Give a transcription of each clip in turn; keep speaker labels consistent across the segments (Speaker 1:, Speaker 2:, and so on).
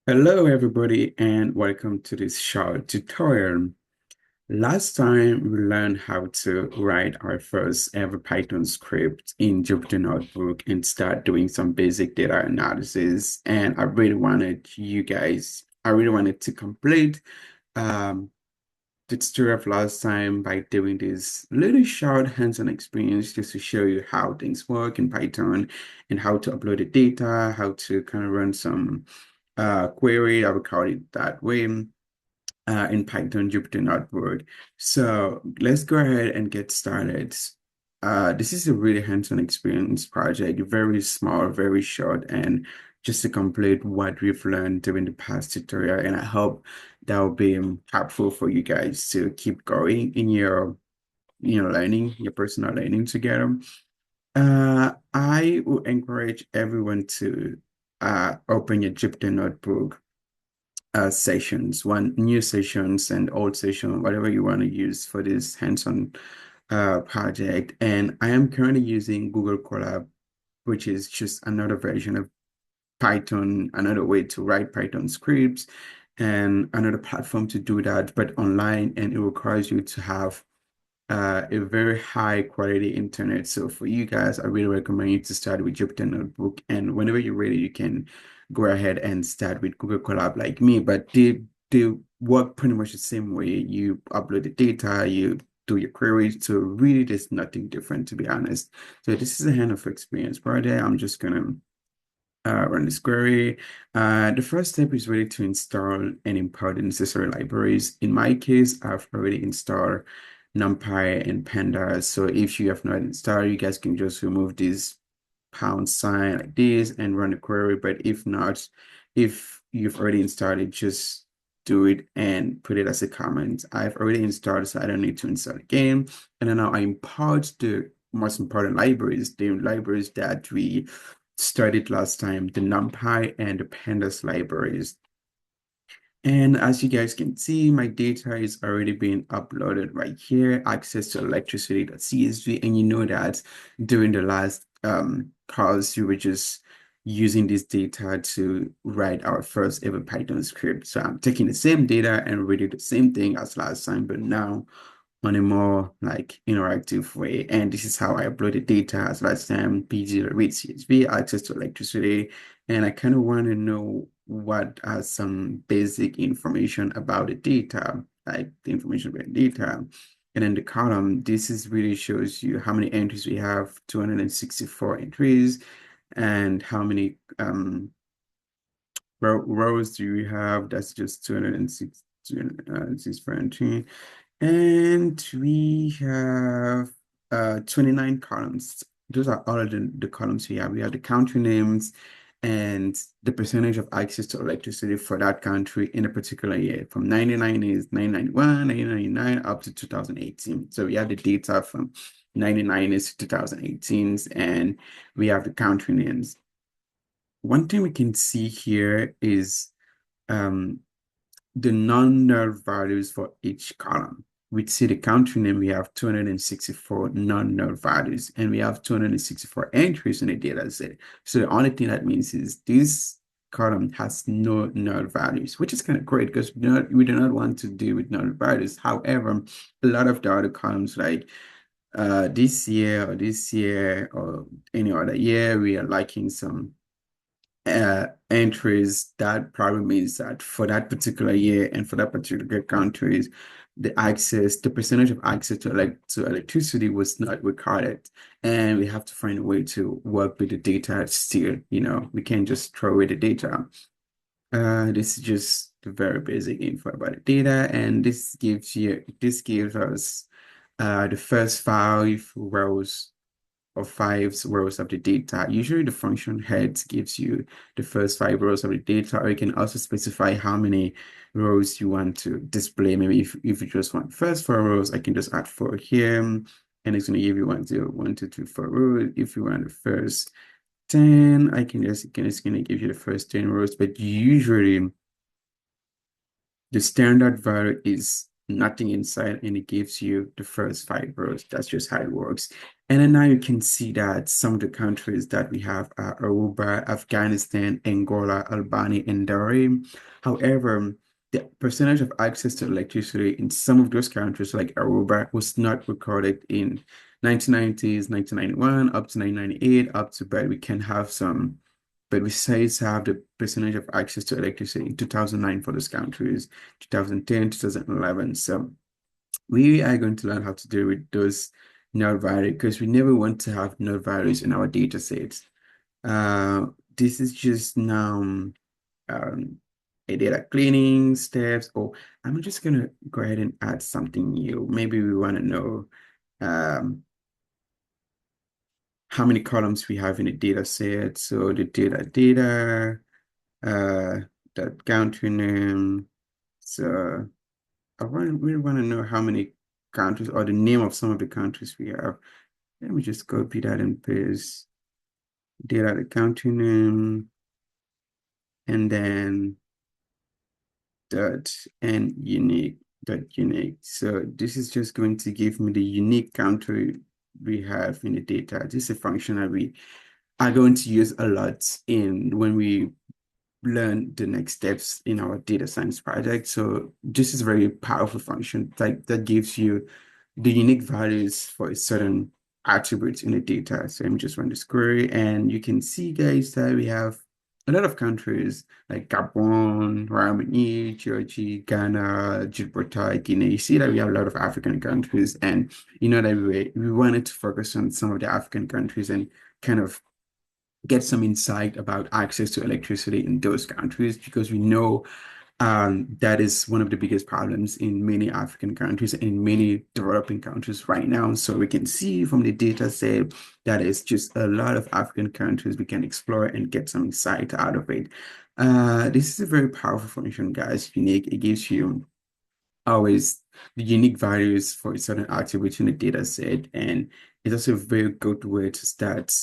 Speaker 1: Hello, everybody, and welcome to this short tutorial. Last time, we learned how to write our first ever Python script in Jupyter Notebook and start doing some basic data analysis. And I really wanted to complete um, the tutorial of last time by doing this little short hands-on experience just to show you how things work in Python and how to upload the data, how to kind of run some query, I would call it that way, in Python Jupyter Notebook. So let's go ahead and get started. This is a really hands-on experience project, very small, very short, and just to complete what we've learned during the past tutorial. And I hope that will be helpful for you guys to keep going in your, learning, your personal learning together. I will encourage everyone to open your Jupyter Notebook sessions, one new sessions and old session, whatever you want to use for this hands-on project. And I am currently using Google Colab, which is just another version of Python, another way to write Python scripts, and another platform to do that, but online, and it requires you to have a very high quality internet. So for you guys, I really recommend you to start with Jupyter Notebook. And whenever you're ready, you can go ahead and start with Google Colab like me. But they work pretty much the same way. You upload the data, you do your queries. So really, there's nothing different, to be honest. So this is a hand of experience project. I'm just gonna run this query. The first step is really to install and import the necessary libraries. In my case, I've already installed NumPy and Pandas. So if you have not installed, you guys can just remove this pound sign like this and run the query. But if not, if you've already installed it, just do it and put it as a comment. I've already installed, so I don't need to install again. And then now I import the most important libraries, the libraries that we studied last time, the NumPy and the Pandas libraries. And as you guys can see, my data is already being uploaded right here, access to electricity.csv. And you know that during the last course, you were just using this data to write our first ever Python script. So I'm taking the same data and reading the same thing as last time, but now on a more like interactive way. And this is how I upload the data as last time, PG read CSV, access to electricity. And I kind of want to know what are some basic information about the data, like the information about the data. And then the column, this is really shows you how many entries we have, 264 entries, and how many rows do we have? That's just 206, 206 entry. And we have 29 columns. Those are all of the columns we have. We have the country names and the percentage of access to electricity for that country in a particular year. From 99 is 991, 1999 up to 2018. So we have the data from 99 is 2018, and we have the country names. One thing we can see here is um, the non-null values for each column. We see the country name, we have 264 non-null values, and we have 264 entries in the data set. So the only thing that means is this column has no null values, which is kind of great because we do not want to deal with null values. However, a lot of the other columns like this year or any other year, we are liking some entries. That probably means that for that particular year and for that particular countries, the percentage of access to electricity was not recorded. And we have to find a way to work with the data still, we can't just throw away the data. This is just the very basic info about the data, and this gives us the first 5 rows of the data. Usually the function head gives you the first 5 rows of the data, or you can also specify how many rows you want to display. Maybe if you just want first 4 rows, I can just add 4 here, and it's going to give you 1, 0, 1, 2, 3, 4 rows. If you want the first 10, it's going to give you the first 10 rows, but usually the standard value is nothing inside, and it gives you the first 5 rows. That's just how it works. And then now you can see that some of the countries that we have are Aruba, Afghanistan, Angola, Albania, and Bahrain. However, the percentage of access to electricity in some of those countries, like Aruba, was not recorded in 1990s, 1991, up to 1998, up to, but we can have some, but we say to have the percentage of access to electricity in 2009 for those countries, 2010, 2011. So we are going to learn how to deal with those null values because we never want to have null values in our data sets. This is just now um, a data cleaning steps, or I'm just gonna go ahead and add something new. Maybe we want to know um, how many columns we have in a data set. So the data, uh, the country name. So we want to know how many countries or the name of some of the countries we have. Let me just copy that and paste data, the country name, and then dot and unique dot unique. So this is just going to give me the unique country we have in the data. This is a function that we are going to use a lot in when we learn the next steps in our data science project. So this is a very powerful function that gives you the unique values for a certain attributes in the data. So I'm just run this query, and you can see, guys, that we have a lot of countries like Gabon, Romania, Georgia, Ghana, Gibraltar, Guinea. You see that we have a lot of African countries, and you know that we wanted to focus on some of the African countries and kind of get some insight about access to electricity in those countries because we know that is one of the biggest problems in many African countries and in many developing countries right now. So we can see from the data set that it's just a lot of African countries we can explore and get some insight out of it. This is a very powerful function, guys. Unique. It gives you always the unique values for a certain attribute in the data set. And it's also a very good way to start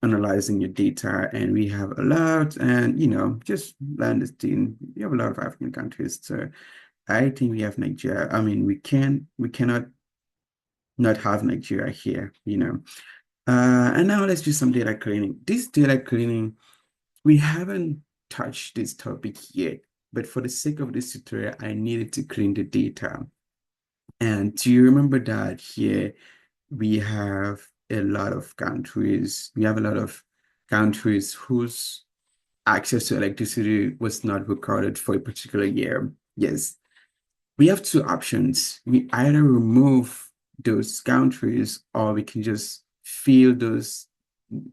Speaker 1: analyzing your data. And we have a lot, and just learn this thing. We have a lot of African countries. So I think we have Nigeria. I mean, we cannot not have Nigeria here. And now let's do some data cleaning. This data cleaning, we haven't touched this topic yet, but for the sake of this tutorial, I needed to clean the data. And do you remember that here we have a lot of countries, whose access to electricity was not recorded for a particular year? Yes, we have two options. We either remove those countries or we can just fill those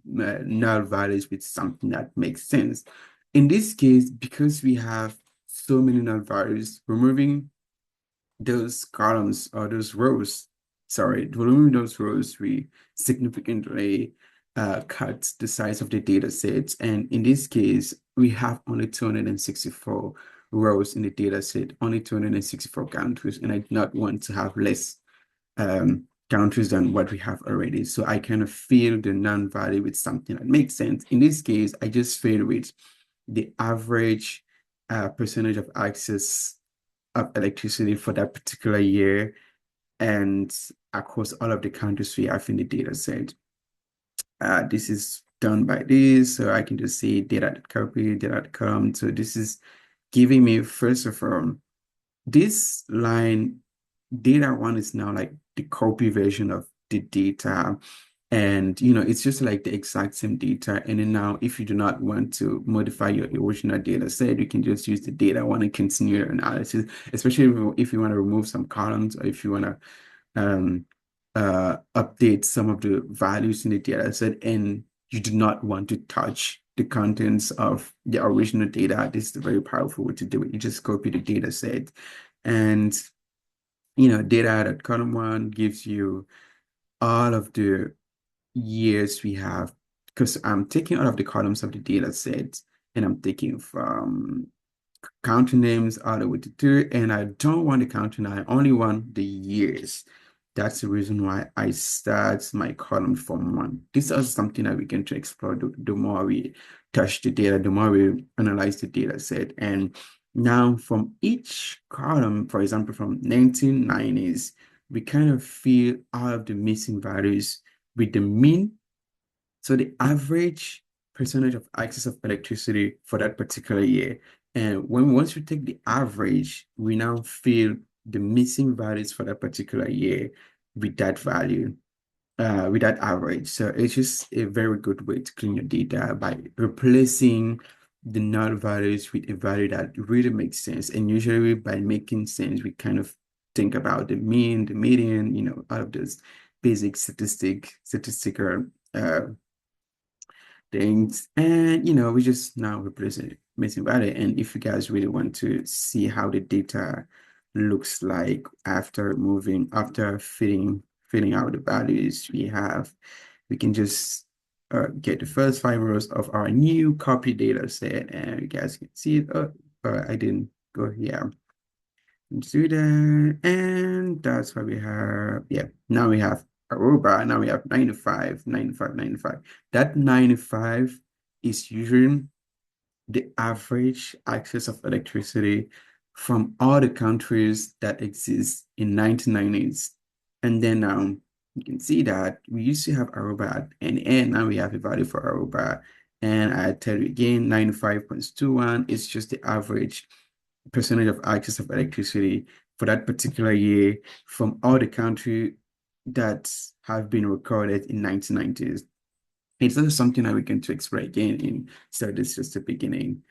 Speaker 1: null values with something that makes sense. In this case, because we have so many null values, removing those columns or those rows, sorry, removing those rows, we significantly cut the size of the data sets. And in this case, we have only 264 rows in the data set, only 264 countries, and I do not want to have less countries than what we have already. So I kind of fill the non-value with something that makes sense. In this case, I just fill with the average percentage of access of electricity for that particular year and across all of the countries we have in the data set. This is done by this, so I can just say data.copy, data.com. So this is giving me, first of all, this line, data one is now like the copy version of the data. And it's just like the exact same data. And then now, if you do not want to modify your original data set, you can just use the data one and continue your analysis, especially if you want to remove some columns or if you want to update some of the values in the data set and you do not want to touch the contents of the original data. This is a very powerful way to do it. You just copy the data set, and data.column one gives you all of the years we have, because I'm taking all of the columns of the data set and I'm taking from country names all the way to two, and I don't want the country name, I only want the years. That's the reason why I start my column from one. This is something that we can to explore the more we touch the data, the more we analyze the data set. And Now, from each column, for example, from 1990s, we kind of fill all of the missing values with the mean. So the average percentage of access of electricity for that particular year. And once we take the average, we now fill the missing values for that particular year with that value, with that average. So it's just a very good way to clean your data by replacing the null values with a value that really makes sense. And usually by making sense, we kind of think about the mean, the median, all of those basic statistical things. And we just now replace it missing value. And if you guys really want to see how the data looks like after filling out the values we can just get the first 5 rows of our new copy data set, and you guys can see it. I didn't go here. Let's do that. And that's what we have. Yeah, now we have Aruba. Now we have 95, 95, 95. That 95 is usually the average access of electricity from all the countries that exist in 1990s. And then you can see that we used to have Aruba at NN. Now we have a value for Aruba. And I tell you again, 95.21 is just the average percentage of access of electricity for that particular year from all the countries that have been recorded in 1990s. It's also something that we're going to explore again in studies just the beginning.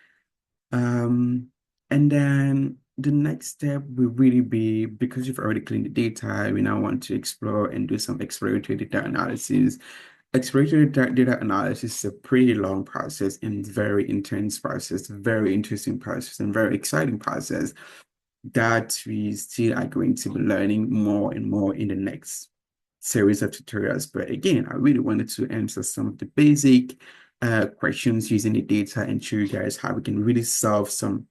Speaker 1: Um, and then the next step will really be, because you've already cleaned the data, we now want to explore and do some exploratory data analysis. Exploratory data analysis is a pretty long process and very intense process, very interesting process, and very exciting process that we still are going to be learning more and more in the next series of tutorials. But again, I really wanted to answer some of the basic questions using the data and show you guys how we can really solve some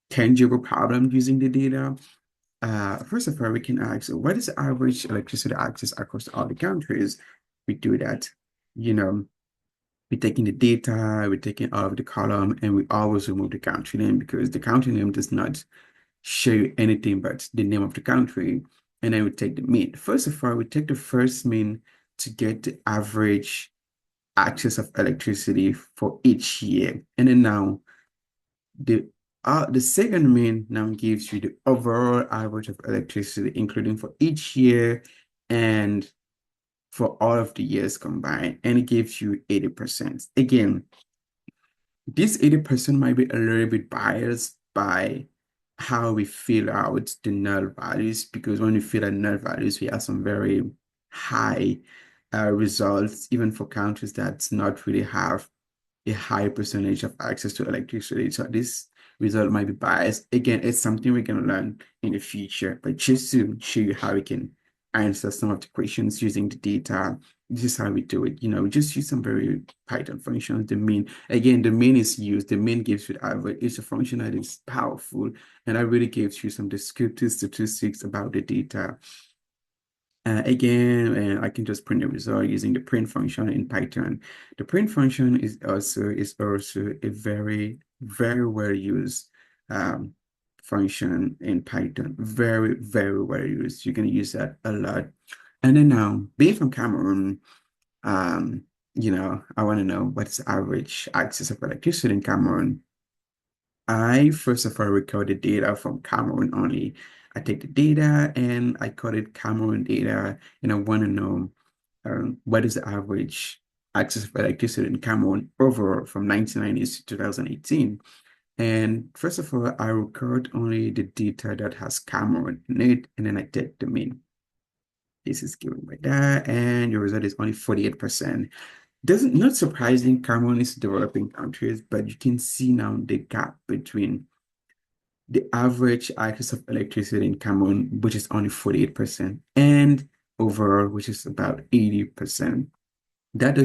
Speaker 1: tangible problem using the data. First of all, we can ask, what is the average electricity access across all the countries? We do that, you know, we're taking the data, we're taking all of the column, and we always remove the country name because the country name does not show you anything but the name of the country. And then we take the mean. First of all, we take the first mean to get the average access of electricity for each year. And then now the second mean now gives you the overall average of electricity, including for each year and for all of the years combined, and it gives you 80%. Again, this 80% might be a little bit biased by how we fill out the null values, because when we fill out null values, we have some very high results, even for countries that not really have a high percentage of access to electricity. So this result might be biased. Again, it's something we're going to learn in the future, but just to show you how we can answer some of the questions using the data, this is how we do it. We just use some very Python functions. The mean, again, the mean is used. The mean gives you the average. It's a function that is powerful, and that really gives you some descriptive statistics about the data. Again, I can just print the result using the print function in Python. The print function is also a very, very well used function in Python. Very, very well used. You can use that a lot. And then now, being from Cameroon, I want to know what's the average access of electricity in Cameroon. I first of all record the data from Cameroon only. I take the data and I call it Cameroon data, and I want to know what is the average access of electricity in Cameroon overall from 1990s to 2018. And first of all, I record only the data that has Cameroon in it, and then I take the mean. This is given by that, and your result is only 48%. Doesn't Not surprising, Cameroon is developing countries, but you can see now the gap between the average access of electricity in Cameroon, which is only 48%, and overall, which is about 80%. That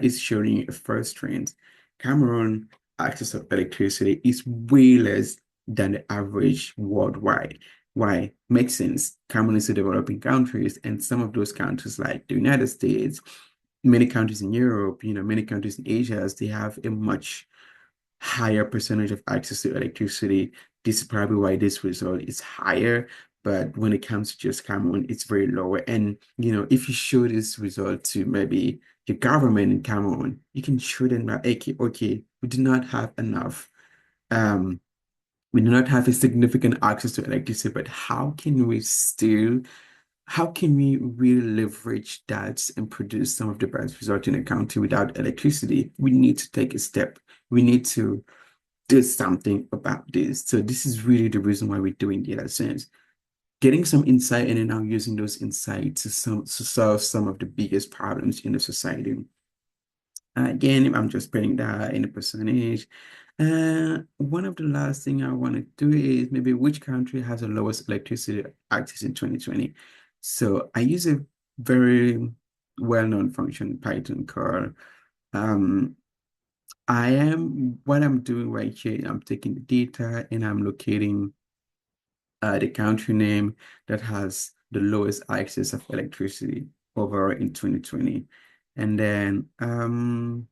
Speaker 1: is showing a first trend. Cameroon access of electricity is way less than the average worldwide. Why? Makes sense. Cameroon is a developing countries, and some of those countries, like the United States, many countries in Europe, many countries in Asia, they have a much higher percentage of access to electricity this is probably why this result is higher. But when it comes to just Cameroon, it's very lower. And if you show this result to maybe the government in Cameroon, you can show them that okay, we do not have enough. Um, we do not have a significant access to electricity, but how can we really leverage that and produce some of the best results in a country without electricity? We need to take a step. We need to do something about this. So this is really the reason why we're doing data science. Getting some insight and then now using those insights to solve some of the biggest problems in the society. Again, I'm just putting that in a percentage. One of the last thing I want to do is maybe which country has the lowest electricity access in 2020. So I use a very well-known function in Python called um, what I'm doing right here, I'm taking the data and I'm locating the country name that has the lowest access of electricity overall in 2020. And then I'm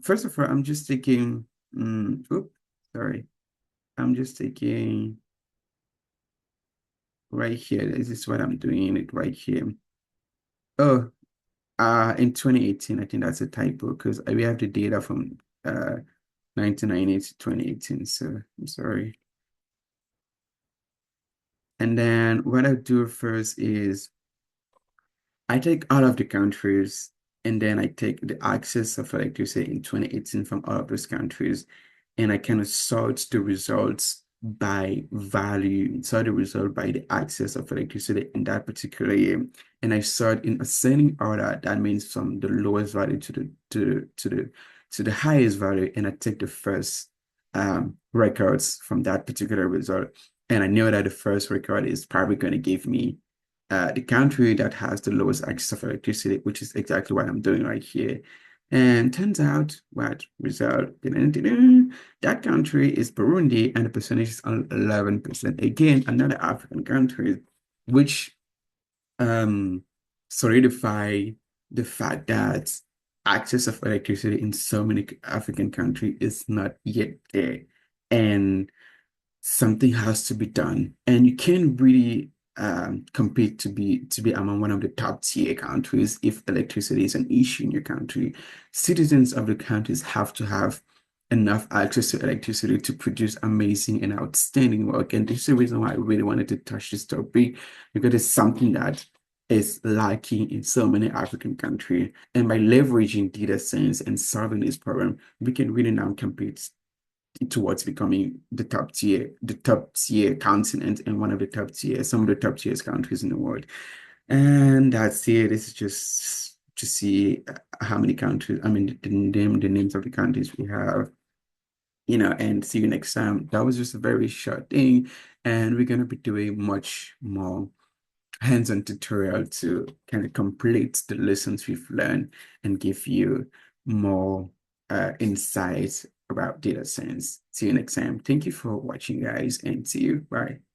Speaker 1: first of all, I'm just taking, oops, sorry. I'm just taking right here. This is what I'm doing it right here. Oh, in 2018, I think that's a typo because we have the data from 1998 to 2018. So I'm sorry. And then what I do first is I take all of the countries and then I take the access of electricity in 2018 from all of those countries and I kind of sort the results by value, sort the result by the access of electricity in that particular year. And I sort in ascending order, that means from the lowest value to the highest value, and I take the first records from that particular result. And I know that the first record is probably going to give me the country that has the lowest access of electricity, which is exactly what I'm doing right here. And turns out what result, that country is Burundi and the percentage is 11%. Again, another African country, which um, solidify the fact that access of electricity in so many African countries is not yet there. And something has to be done. And you can't really compete to be among one of the top tier countries if electricity is an issue in your country. Citizens of the countries have to have enough access to electricity to produce amazing and outstanding work. And this is the reason why I really wanted to touch this topic, because it's something that is lacking in so many African countries. And by leveraging data science and solving this problem, we can really now compete towards becoming the top tier continent and one of the top tier, some of the top tier countries in the world. And that's it. This is just to see how many countries, I mean, the names of the countries we have, and see you next time. That was just a very short thing, and we're gonna be doing much more hands-on tutorial to kind of complete the lessons we've learned and give you more insights about data science. See you next time. Thank you for watching, guys, and see you. Bye.